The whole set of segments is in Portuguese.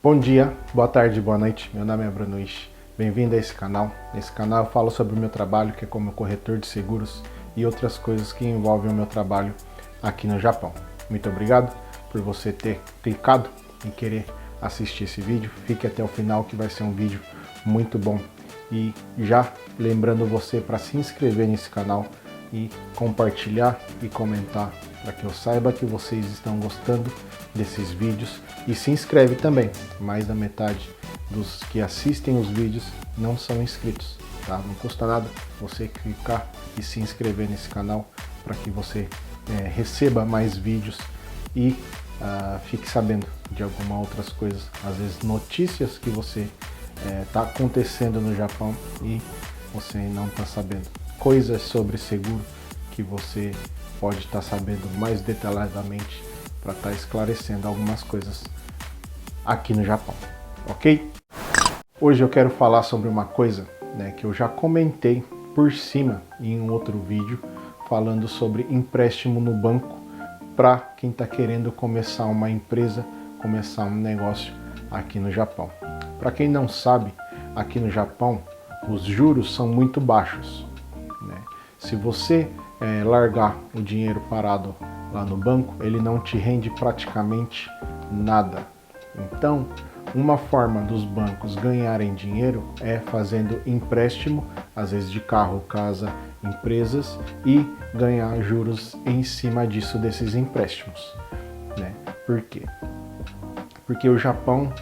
Bom dia, boa tarde, boa noite. Meu nome é Bruno Ishi. Bem-vindo a esse canal. Nesse canal eu falo sobre o meu trabalho, que é como corretor de seguros e outras coisas que envolvem o meu trabalho aqui no Japão. Muito obrigado por você ter clicado em querer assistir esse vídeo. Fique até o final que vai ser um vídeo muito bom. E já lembrando você para se inscrever nesse canal e compartilhar e comentar para que eu saiba que vocês estão gostando desses vídeos, e se inscreve também. Mais da metade dos que assistem os vídeos não são inscritos, tá? Não custa nada você clicar e se inscrever nesse canal para que você receba mais vídeos e fique sabendo de algumas outras coisas, às vezes notícias que você está acontecendo no Japão e você não está sabendo, coisas sobre seguro que você pode estar sabendo mais detalhadamente para estar esclarecendo algumas coisas aqui no Japão, ok? Hoje eu quero falar sobre uma coisa, que eu já comentei por cima em um outro vídeo, falando sobre empréstimo no banco para quem está querendo começar uma empresa, começar um negócio aqui no Japão. Para quem não sabe, aqui no Japão os juros são muito baixos, né? Se você largar o dinheiro parado lá no banco, ele não te rende praticamente nada. Então, uma forma dos bancos ganharem dinheiro é fazendo empréstimo, às vezes de carro, casa, empresas, e ganhar juros em cima disso, desses empréstimos, né? Por quê? Porque o Japão,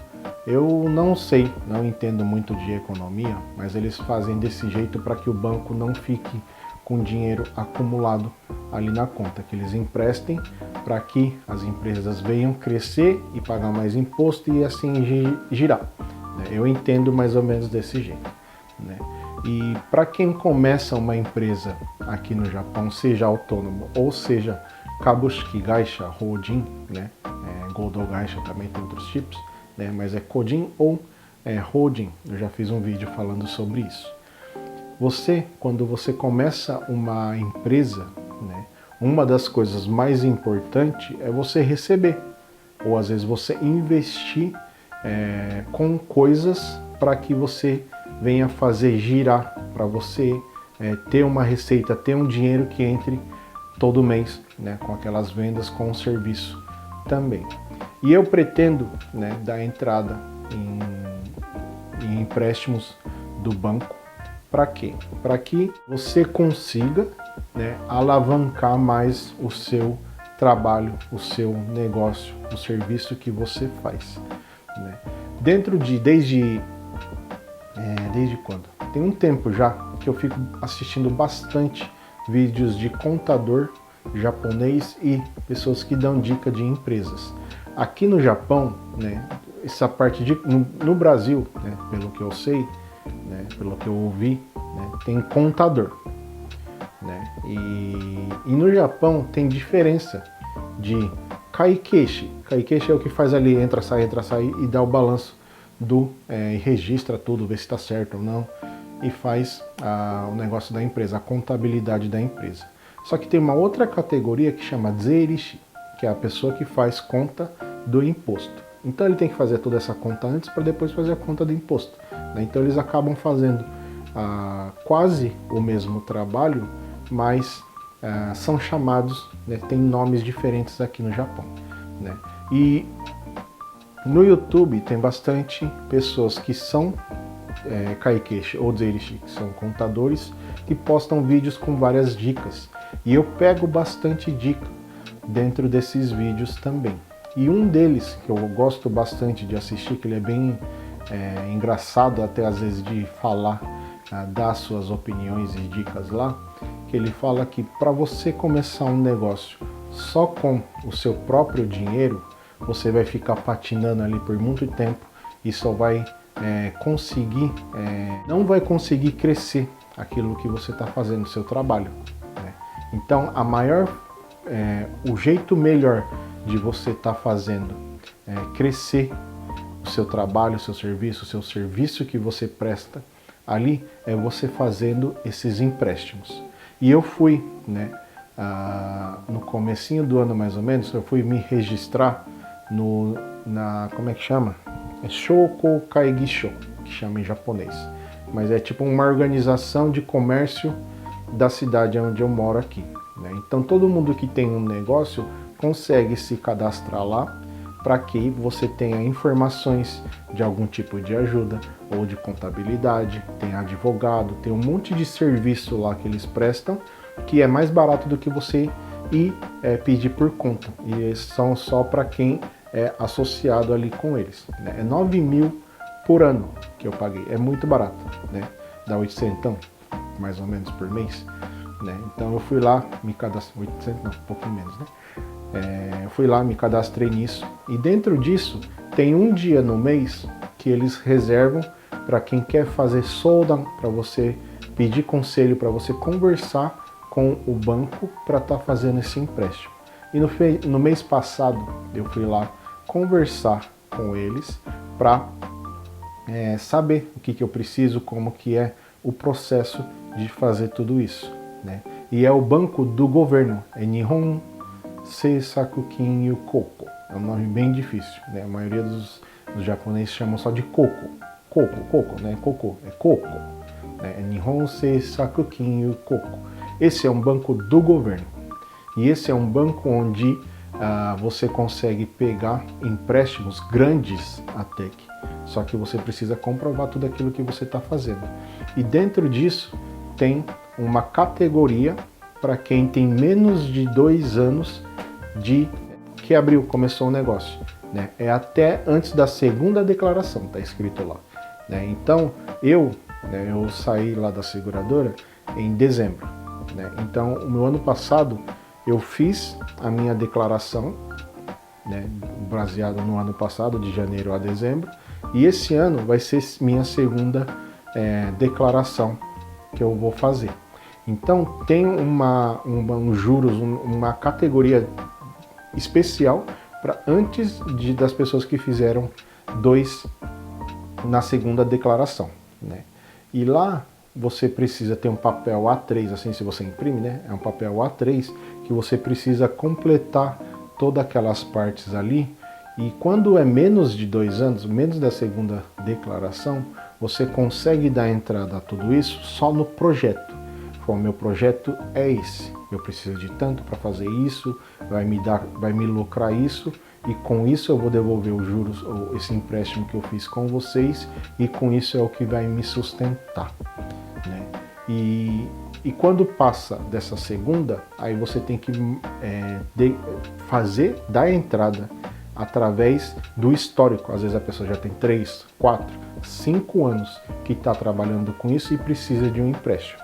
eu não sei, não entendo muito de economia, mas eles fazem desse jeito para que o banco não fique com dinheiro acumulado ali na conta, que eles emprestem para que as empresas venham crescer e pagar mais imposto e assim girar. Eu entendo mais ou menos desse jeito, né? E para quem começa uma empresa aqui no Japão, seja autônomo ou seja Kabushiki Gaisha, Holding, né? Godo Gaisha também tem outros tipos, né? Mas é Kojin ou Holding. Eu já fiz um vídeo falando sobre isso. Quando você começa uma empresa, né, uma das coisas mais importantes é você receber, ou às vezes você investir com coisas para que você venha fazer girar, para você ter uma receita, ter um dinheiro que entre todo mês, né, com aquelas vendas, com o serviço também. E eu pretendo, né, dar entrada em empréstimos do banco. Para quê? Para que você consiga, né, alavancar mais o seu trabalho, o seu negócio, o serviço que você faz, né? Desde quando? Tem um tempo já que eu fico assistindo bastante vídeos de contador japonês e pessoas que dão dica de empresas. Aqui no Japão, né, essa parte no Brasil, né, pelo que eu sei, né, pelo que eu ouvi, né, tem contador, né? E no Japão tem diferença de kaikeshi. Kaikeshi é o que faz ali, entra, sai e dá o balanço e registra tudo, vê se está certo ou não, e faz o negócio da empresa, a contabilidade da empresa. Só que tem uma outra categoria que chama zeirishi, que é a pessoa que faz conta do imposto. Então ele tem que fazer toda essa conta antes para depois fazer a conta do imposto, né? Então eles acabam fazendo quase o mesmo trabalho, mas são chamados, né, tem nomes diferentes aqui no Japão, né? E no YouTube tem bastante pessoas que são kaikeshi ou zeirishi, que são contadores, que postam vídeos com várias dicas. E eu pego bastante dica dentro desses vídeos também. E um deles, que eu gosto bastante de assistir, que ele é bem engraçado até às vezes de falar, dar suas opiniões e dicas lá, que ele fala que para você começar um negócio só com o seu próprio dinheiro, você vai ficar patinando ali por muito tempo e só vai não vai conseguir crescer aquilo que você está fazendo no seu trabalho, né? Então o jeito melhor de você estar fazendo crescer o seu trabalho, o seu serviço que você presta ali, é você fazendo esses empréstimos. E eu fui, né, no comecinho do ano mais ou menos, eu fui me registrar como é que chama? É Shoko Kaigisho, que chama em japonês. Mas é tipo uma organização de comércio da cidade onde eu moro aqui, né? Então todo mundo que tem um negócio consegue se cadastrar lá para que você tenha informações de algum tipo de ajuda ou de contabilidade, tem advogado, tem um monte de serviço lá que eles prestam que é mais barato do que você ir pedir por conta, e são só para quem é associado ali com eles, né? É 9 mil por ano que eu paguei, é muito barato, né? Dá 800 mais ou menos por mês, né? Então eu fui lá, me cadastrei, 800 não, um pouquinho menos, né? Eu fui lá, me cadastrei nisso, e dentro disso tem um dia no mês que eles reservam para quem quer fazer solda, para você pedir conselho, para você conversar com o banco para estar fazendo esse empréstimo. E no mês passado eu fui lá conversar com eles para saber o que eu preciso, como que é o processo de fazer tudo isso, né? E é o banco do governo, é Nihon Seisaku Kinyu Koko. É um nome bem difícil, né? A maioria dos japoneses chamam só de Koko. Koko, né? Koko, é Koko, né? É Nihon Seisaku Kinyu Koko. Esse é um banco do governo. E esse é um banco onde você consegue pegar empréstimos grandes até que. Só que você precisa comprovar tudo aquilo que você está fazendo. E dentro disso tem uma categoria para quem tem menos de 2 anos de que começou o negócio, né? É até antes da segunda declaração, está escrito lá, né? Então eu saí lá da seguradora em dezembro, né? Então o meu ano passado eu fiz a minha declaração, né, baseado no ano passado, de janeiro a dezembro, e esse ano vai ser minha segunda declaração que eu vou fazer. Então tem um juros, uma categoria especial para antes das pessoas que fizeram 2 na segunda declaração, né? E lá você precisa ter um papel A3, assim, se você imprime, né? É um papel A3 que você precisa completar todas aquelas partes ali. E quando é menos de 2 anos, menos da segunda declaração, você consegue dar entrada a tudo isso só no projeto. O meu projeto é esse. Eu preciso de tanto para fazer isso, vai me lucrar isso, e com isso eu vou devolver os juros, ou esse empréstimo que eu fiz com vocês, e com isso é o que vai me sustentar, né? E quando passa dessa segunda, aí você tem que dar entrada através do histórico. Às vezes a pessoa já tem 3, 4, 5 anos que está trabalhando com isso e precisa de um empréstimo,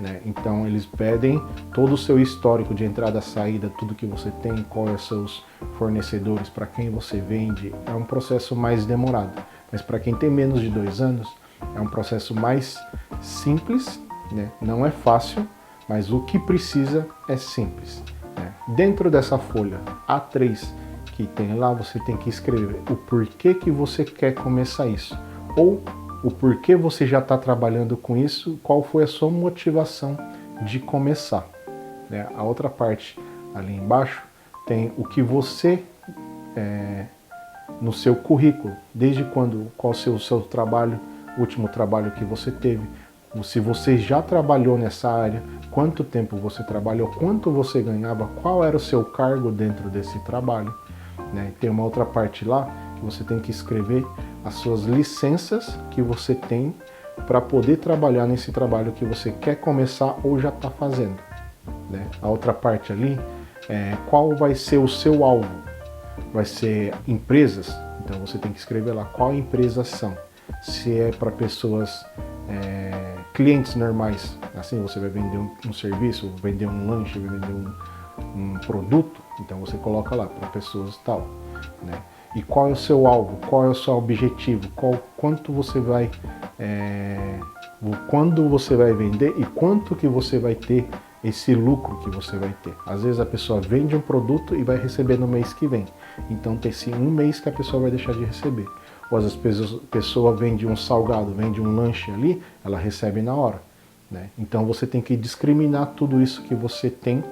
né? Então eles pedem todo o seu histórico de entrada, saída, tudo que você tem, quais são os seus fornecedores, para quem você vende. É um processo mais demorado, mas para quem tem menos de 2 anos é um processo mais simples, né? Não é fácil, mas o que precisa é simples, né? Dentro dessa folha A3 que tem lá, você tem que escrever o porquê que você quer começar isso, ou o porquê você já está trabalhando com isso, qual foi a sua motivação de começar, né? A outra parte ali embaixo tem o que você, no seu currículo, desde quando, qual o seu trabalho, o último trabalho que você teve, se você já trabalhou nessa área, quanto tempo você trabalhou, quanto você ganhava, qual era o seu cargo dentro desse trabalho, né? Tem uma outra parte lá que você tem que escrever as suas licenças que você tem para poder trabalhar nesse trabalho que você quer começar ou já está fazendo, né? A outra parte ali é qual vai ser o seu alvo. Vai ser empresas, então você tem que escrever lá qual empresas são. Se é para pessoas, clientes normais, assim, você vai vender um serviço, vender um lanche, vai vender um produto, então você coloca lá para pessoas tal, né? E qual é o seu alvo, qual é o seu objetivo, quanto você vai, quando você vai vender e quanto que você vai ter esse lucro que você vai ter. Às vezes a pessoa vende um produto e vai receber no mês que vem, então tem sim um mês que a pessoa vai deixar de receber. Ou às vezes a pessoa vende um salgado, vende um lanche ali, ela recebe na hora, né? Então você tem que discriminar tudo isso que você tem.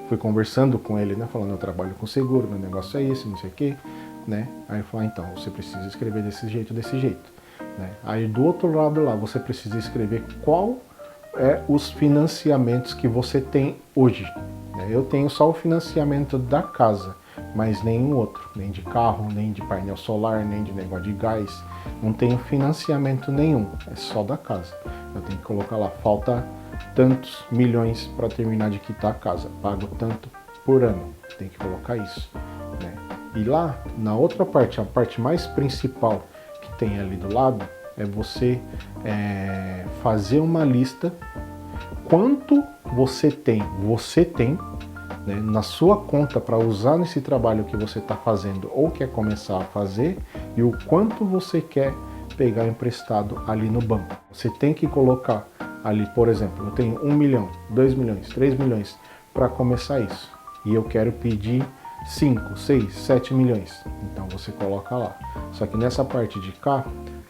Fui conversando com ele, né, falando, eu trabalho com seguro, meu negócio é esse, não sei o quê, né? Aí fala, então, você precisa escrever desse jeito, né? Aí do outro lado lá, você precisa escrever qual é os financiamentos que você tem hoje, né? Eu tenho só o financiamento da casa, mas nenhum outro, nem de carro, nem de painel solar, nem de negócio de gás, não tenho financiamento nenhum, é só da casa. Eu tenho que colocar lá, falta tantos milhões para terminar de quitar a casa, pago tanto por ano, tem que colocar isso, né? E lá, na outra parte, a parte mais principal que tem ali do lado, é você fazer uma lista quanto você tem, né, na sua conta para usar nesse trabalho que você está fazendo ou quer começar a fazer, e o quanto você quer pegar emprestado ali no banco. Você tem que colocar ali, por exemplo, eu tenho 1 milhão, 2 milhões, 3 milhões para começar isso, e eu quero pedir 5, 6, 7 milhões, então você coloca lá. Só que nessa parte de cá,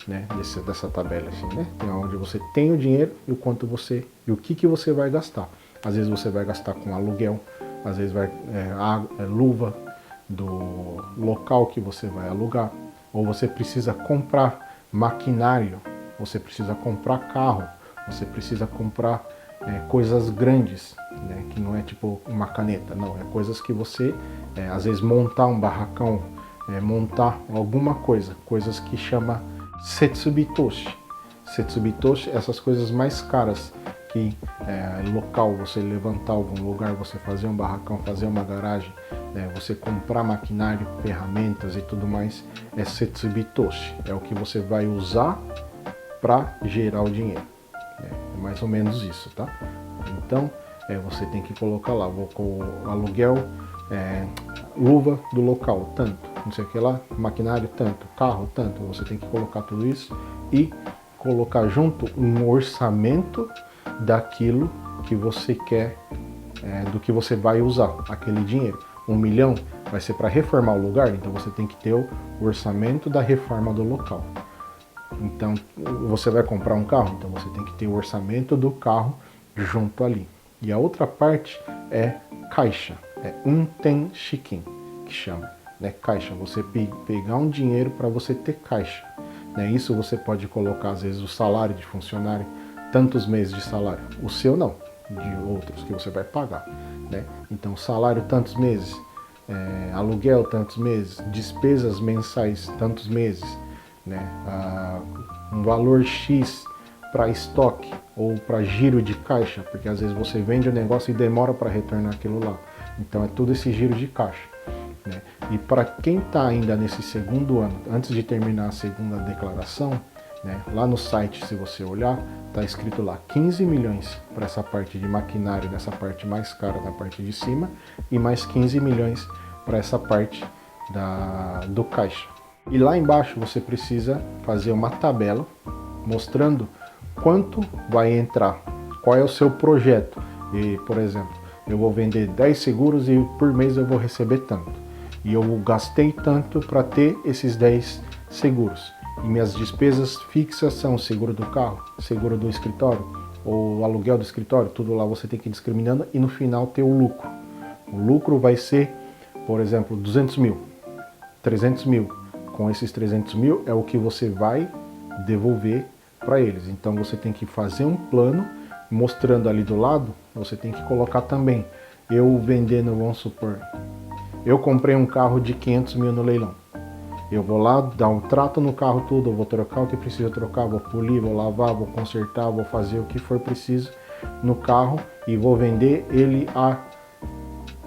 né, dessa tabela assim, né, tem onde você tem o dinheiro e o quanto você, e o que você vai gastar. Às vezes você vai gastar com aluguel, às vezes vai luva do local que você vai alugar, ou você precisa comprar maquinário, você precisa comprar carro, você precisa comprar coisas grandes, né, que não é tipo uma caneta, não, é coisas que você, às vezes montar um barracão, montar alguma coisa, coisas que chama Setsubitoshi. Setsubitoshi, essas coisas mais caras, que local, você levantar algum lugar, você fazer um barracão, fazer uma garagem, né, você comprar maquinário, ferramentas e tudo mais, é Setsubitoshi, é o que você vai usar para gerar o dinheiro. É mais ou menos isso, tá? Então, você tem que colocar lá, vou com aluguel, luva do local, tanto, não sei o que lá, maquinário, tanto, carro, tanto, você tem que colocar tudo isso e colocar junto um orçamento daquilo que você quer, do que você vai usar aquele dinheiro. 1 milhão vai ser para reformar o lugar, então você tem que ter o orçamento da reforma do local. Então, você vai comprar um carro, então você tem que ter o orçamento do carro junto ali. E a outra parte é caixa, é unten shikin, que chama, né? Caixa, você pegar um dinheiro para você ter caixa, né? Isso você pode colocar, às vezes, o salário de funcionário, tantos meses de salário, o seu não, de outros que você vai pagar, né? Então, salário tantos meses, aluguel tantos meses, despesas mensais tantos meses, né? Um valor X para estoque ou para giro de caixa, porque às vezes você vende o negócio e demora para retornar aquilo lá. Então é tudo esse giro de caixa, né? E para quem está ainda nesse segundo ano, antes de terminar a segunda declaração, né, lá no site, se você olhar, está escrito lá 15 milhões para essa parte de maquinário, nessa parte mais cara, na parte de cima, e mais 15 milhões para essa parte do caixa. E lá embaixo você precisa fazer uma tabela mostrando quanto vai entrar, qual é o seu projeto. E, por exemplo, eu vou vender 10 seguros e por mês eu vou receber tanto. E eu gastei tanto para ter esses 10 seguros. E minhas despesas fixas são o seguro do carro, seguro do escritório, ou aluguel do escritório, tudo lá você tem que ir discriminando e no final ter o lucro. O lucro vai ser, por exemplo, 200 mil, 300 mil. Com esses 300 mil é o que você vai devolver para eles. Então você tem que fazer um plano, mostrando ali do lado, você tem que colocar também, eu vendendo, vamos supor, eu comprei um carro de 500 mil no leilão. Eu vou lá, dar um trato no carro tudo, eu vou trocar o que precisa trocar, vou polir, vou lavar, vou consertar, vou fazer o que for preciso no carro e vou vender ele a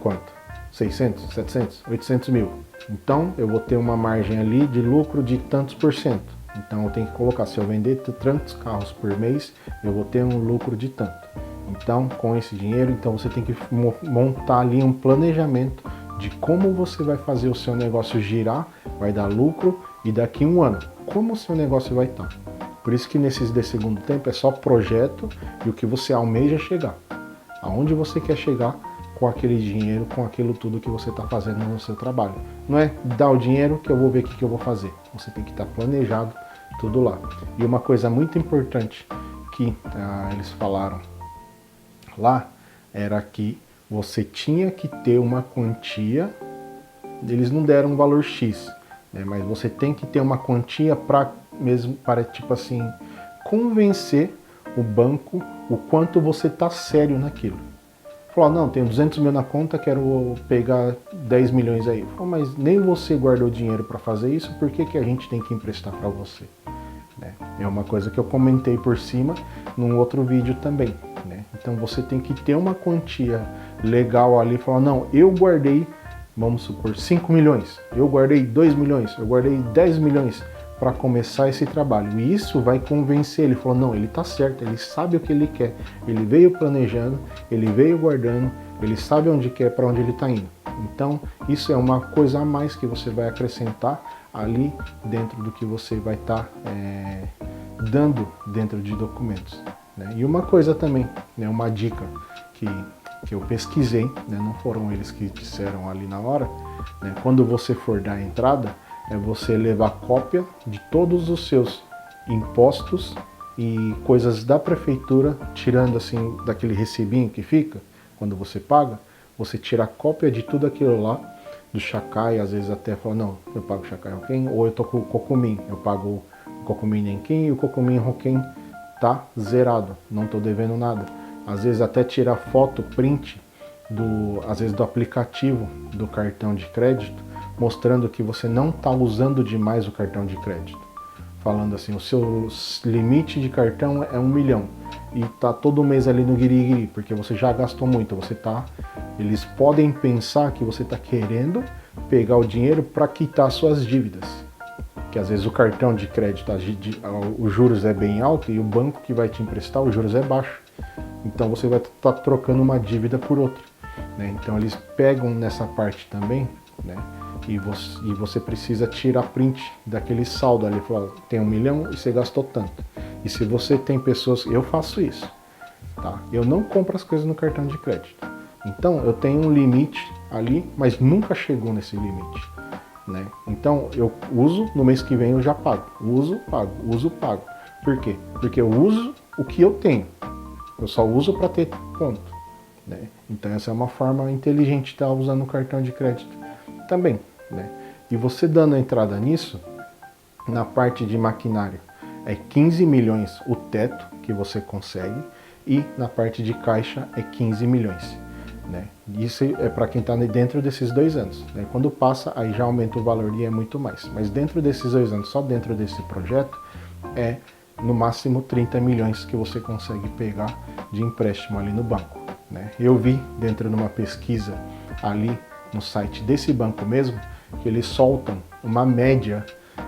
quanto? 600, 700, 800 mil. Então eu vou ter uma margem ali de lucro de tantos por cento. Então eu tenho que colocar, se eu vender tantos carros por mês, eu vou ter um lucro de tanto. Então com esse dinheiro, então você tem que montar ali um planejamento de como você vai fazer o seu negócio girar, vai dar lucro e daqui a um ano, como o seu negócio vai estar. Por isso que nesses de segundo tempo é só projeto e o que você almeja chegar. Aonde você quer chegar com aquele dinheiro, com aquilo tudo que você está fazendo no seu trabalho. Não é dar o dinheiro que eu vou ver o que eu vou fazer. Você tem que estar planejado tudo lá. E uma coisa muito importante que eles falaram lá era que você tinha que ter uma quantia, eles não deram um valor X, né? Mas você tem que ter uma quantia para tipo assim, convencer o banco o quanto você está sério naquilo. Falou, não, tenho 200 mil na conta, quero pegar 10 milhões aí. Falou, mas nem você guardou dinheiro para fazer isso, por que a gente tem que emprestar para você? Né? É uma coisa que eu comentei por cima num outro vídeo também. Né? Então você tem que ter uma quantia legal ali, falar, não, eu guardei, vamos supor, 5 milhões, eu guardei 2 milhões, eu guardei 10 milhões para começar esse trabalho. E isso vai convencer ele, falou, não, ele está certo, ele sabe o que ele quer, ele veio planejando, ele veio guardando, ele sabe onde quer, para onde ele está indo. Então, isso é uma coisa a mais que você vai acrescentar ali dentro do que você vai estar dando dentro de documentos. Né? E uma coisa também, né, uma dica que eu pesquisei, né, não foram eles que disseram ali na hora, né, quando você for dar a entrada, é você levar cópia de todos os seus impostos e coisas da prefeitura, tirando assim daquele recibinho que fica, quando você paga, você tira a cópia de tudo aquilo lá, do Chacai, às vezes até fala, não, eu pago Chacai Roquem, ou eu tô com o Cocumin, eu pago o Cocumin Nenquim e o Cocumin Roquem tá zerado, não tô devendo nada. Às vezes até tirar foto, print, às vezes do aplicativo do cartão de crédito, mostrando que você não está usando demais o cartão de crédito. Falando assim, o seu limite de cartão é 1 milhão e tá todo mês ali no guiriguiri, porque você já gastou muito, eles podem pensar que você está querendo pegar o dinheiro para quitar suas dívidas. Que às vezes o cartão de crédito, os juros é bem alto e o banco que vai te emprestar, os juros é baixo. Então você vai estar trocando uma dívida por outra. Né? Então eles pegam nessa parte também, né? E você precisa tirar print daquele saldo ali, falar, tem 1 milhão e você gastou tanto. E se você tem pessoas, eu faço isso, tá? Eu não compro as coisas no cartão de crédito. Então eu tenho um limite ali, mas nunca chegou nesse limite, né? Então eu uso, no mês que vem eu já pago. Uso, pago, uso, pago. Por quê? Porque eu uso o que eu tenho. Eu só uso para ter ponto, né? Então essa é uma forma inteligente de estar usando o cartão de crédito também, né? E você dando a entrada nisso, na parte de maquinário, é 15 milhões o teto que você consegue e na parte de caixa é 15 milhões. Né? Isso é para quem está dentro desses 2 anos. Né? Quando passa, aí já aumenta o valor e é muito mais. Mas dentro desses 2 anos, só dentro desse projeto, é no máximo 30 milhões que você consegue pegar de empréstimo ali no banco. Né? Eu vi dentro de uma pesquisa ali no site desse banco mesmo, que eles soltam uma média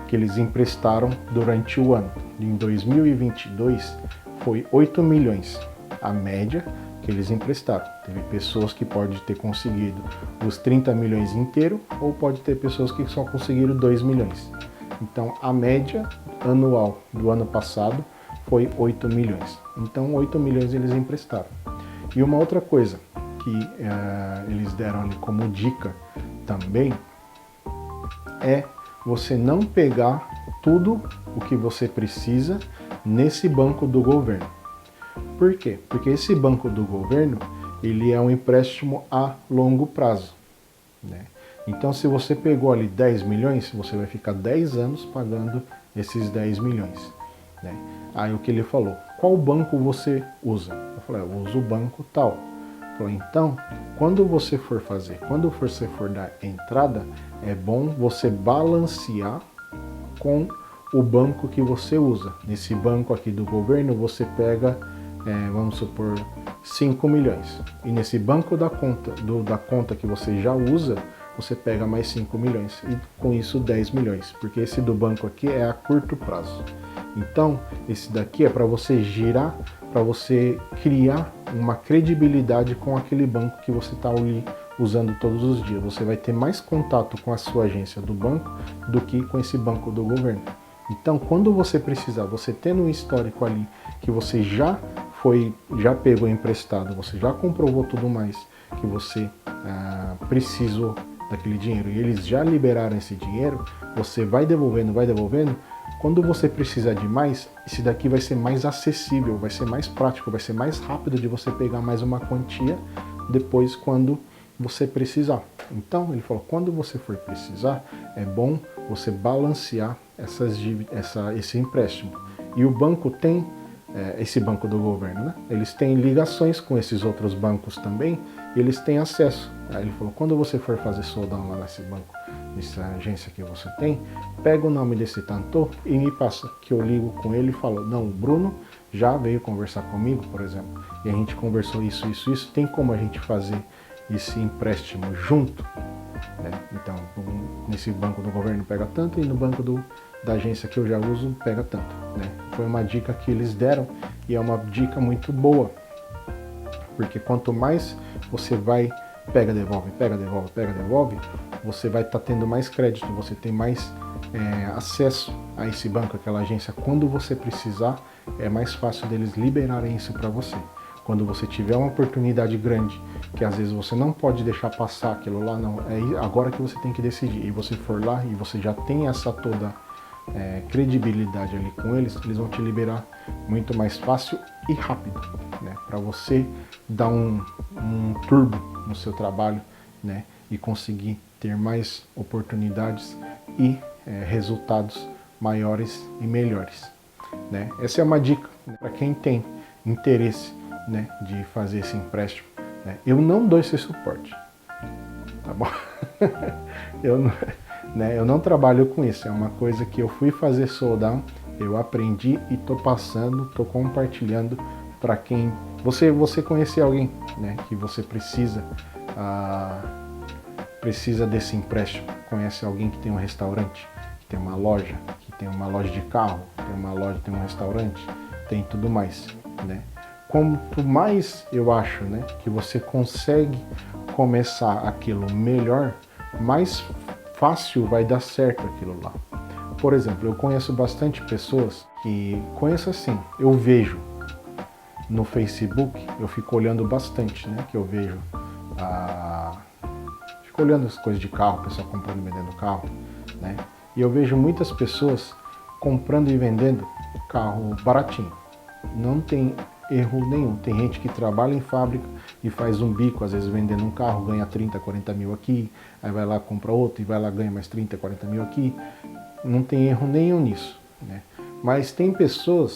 que eles emprestaram durante o ano. Em 2022 foi 8 milhões a média que eles emprestaram. Teve pessoas que podem ter conseguido os 30 milhões inteiro ou pode ter pessoas que só conseguiram 2 milhões. Então a média anual do ano passado foi 8 milhões. Então 8 milhões eles emprestaram. E uma outra coisa que eles deram ali como dica também é você não pegar tudo o que você precisa nesse banco do governo. Por quê? Porque esse banco do governo, ele é um empréstimo a longo prazo. Né? Então, se você pegou ali 10 milhões, você vai ficar 10 anos pagando esses 10 milhões. Né? Aí o que ele falou, qual banco você usa? Eu falei, eu uso o banco tal. Ele falou, então, quando você for dar entrada, é bom você balancear com o banco que você usa. Nesse banco aqui do governo, você pega, vamos supor, 5 milhões. E nesse banco da conta que você já usa, você pega mais 5 milhões. E com isso 10 milhões. Porque esse do banco aqui é a curto prazo. Então, esse daqui é para você girar, para você criar uma credibilidade com aquele banco que você está ali usando todos os dias. Você vai ter mais contato com a sua agência do banco do que com esse banco do governo. Então, quando você precisar, você tendo um histórico ali que você já pegou emprestado, você já comprovou tudo mais, que você precisou daquele dinheiro e eles já liberaram esse dinheiro, você vai devolvendo, quando você precisar de mais, esse daqui vai ser mais acessível, vai ser mais prático, vai ser mais rápido de você pegar mais uma quantia depois quando você precisar. Então, ele falou, quando você for precisar, é bom você balancear esse empréstimo. E o banco tem, esse banco do governo, né? Eles têm ligações com esses outros bancos também, e eles têm acesso. Aí ele falou, quando você for fazer soldão lá nesse banco, nessa agência que você tem, pega o nome desse tantor e me passa, que eu ligo com ele e falo, não, o Bruno já veio conversar comigo, por exemplo, e a gente conversou isso, tem como a gente fazer esse empréstimo junto? Né? Então, nesse banco do governo pega tanto e no banco da agência que eu já uso pega tanto. Né? Foi uma dica que eles deram e é uma dica muito boa, porque quanto mais você vai, pega, devolve, você vai estar tendo mais crédito, você tem mais acesso a esse banco, aquela agência. Quando você precisar, é mais fácil deles liberarem isso para você. Quando você tiver uma oportunidade grande, que às vezes você não pode deixar passar aquilo lá, não, é agora que você tem que decidir, e você for lá e você já tem essa toda credibilidade ali com eles, eles vão te liberar muito mais fácil e rápido, né? Para você dar um turbo no seu trabalho, né? E conseguir ter mais oportunidades e resultados maiores e melhores, né? Essa é uma dica, né, para quem tem interesse, né, de fazer esse empréstimo. Né? Eu não dou esse suporte, tá bom? Eu não trabalho com isso, é uma coisa que eu fui fazer soldar, eu aprendi e estou passando, estou compartilhando para quem... Você conhecer alguém, né, que você precisa desse empréstimo, conhece alguém que tem um restaurante, que tem uma loja, que tem uma loja de carro, tem uma loja, tem um restaurante, tem tudo mais, né? Quanto mais eu acho, né, que você consegue começar aquilo melhor, mais fácil vai dar certo aquilo lá. Por exemplo, eu conheço bastante pessoas que conheço assim, eu vejo no Facebook, eu fico olhando bastante, né, que eu vejo fico olhando as coisas de carro, o pessoal comprando e vendendo carro, né, e eu vejo muitas pessoas comprando e vendendo carro baratinho, não tem erro nenhum. Tem gente que trabalha em fábrica e faz um bico, às vezes vendendo um carro, ganha 30, 40 mil aqui, aí vai lá, compra outro e vai lá, ganha mais 30, 40 mil aqui. Não tem erro nenhum nisso, né? Mas tem pessoas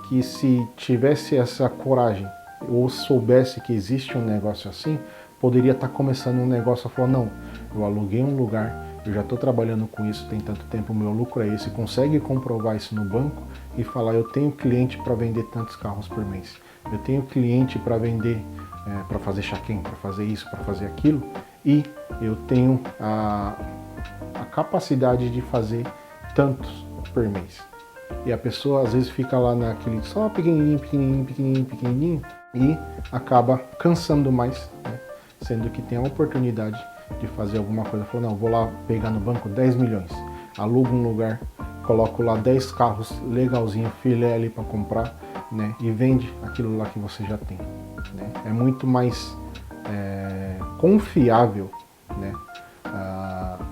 que, se tivesse essa coragem ou soubesse que existe um negócio assim, poderia estar começando um negócio a falar, não, eu aluguei um lugar, eu já estou trabalhando com isso tem tanto tempo, o meu lucro é esse, consegue comprovar isso no banco e falar, eu tenho cliente para vender tantos carros por mês, eu tenho cliente para vender, para fazer check-in, para fazer isso, para fazer aquilo, e eu tenho a capacidade de fazer tantos por mês. E a pessoa às vezes fica lá naquele só pequenininho e acaba cansando mais, né? Sendo que tem a oportunidade de fazer alguma coisa. Falou, não, vou lá pegar no banco 10 milhões, alugo um lugar, coloco lá 10 carros legalzinho, filé ali para comprar, né? E vende aquilo lá que você já tem, né? É muito mais confiável, né?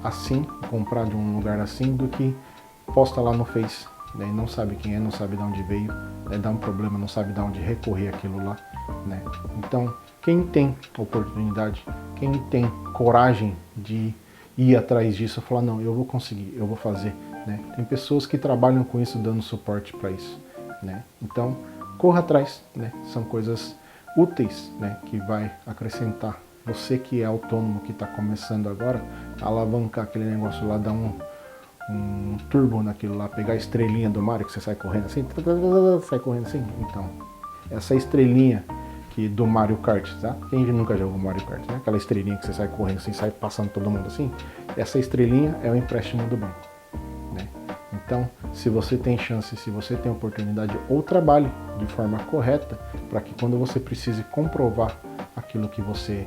Assim, comprar de um lugar assim, do que posta lá no Face, né? E não sabe quem é, não sabe de onde veio, né? Dá um problema, não sabe de onde recorrer aquilo lá, né? Então, quem tem oportunidade, quem tem coragem de ir atrás disso, falar, não, eu vou conseguir, eu vou fazer, né? Tem pessoas que trabalham com isso, dando suporte para isso, né? Então, corra atrás, né? São coisas úteis, né? Que vai acrescentar. Você que é autônomo, que está começando agora, alavancar aquele negócio lá, dar um turbo naquilo lá, pegar a estrelinha do Mario, que você sai correndo assim, então, essa estrelinha do Mario Kart, tá? Quem nunca jogou Mario Kart, né? Aquela estrelinha que você sai correndo assim, sai passando todo mundo assim, essa estrelinha é o empréstimo do banco, né? Então, se você tem chance, se você tem oportunidade, ou trabalhe de forma correta, para que quando você precise comprovar aquilo que você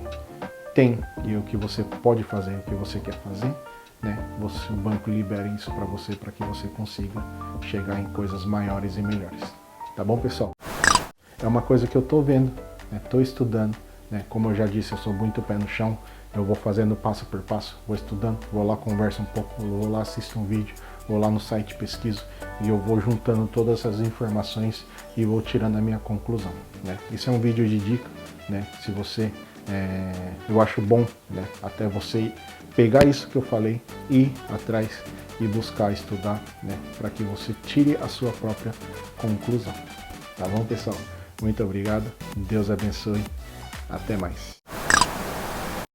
tem e o que você pode fazer, o que você quer fazer, né? O banco libera isso para você, para que você consiga chegar em coisas maiores e melhores. Tá bom, pessoal? É uma coisa que eu tô vendo, estou estudando, né? Como eu já disse, eu sou muito pé no chão, eu vou fazendo passo por passo, vou estudando, vou lá, converso um pouco, vou lá, assisto um vídeo, vou lá no site, pesquiso, e eu vou juntando todas essas informações e vou tirando a minha conclusão, né? Isso é um vídeo de dica, né? Se você, eu acho bom, né? Até você pegar isso que eu falei, ir atrás e buscar estudar, né, para que você tire a sua própria conclusão. Tá bom, pessoal? Muito obrigado. Deus abençoe. Até mais.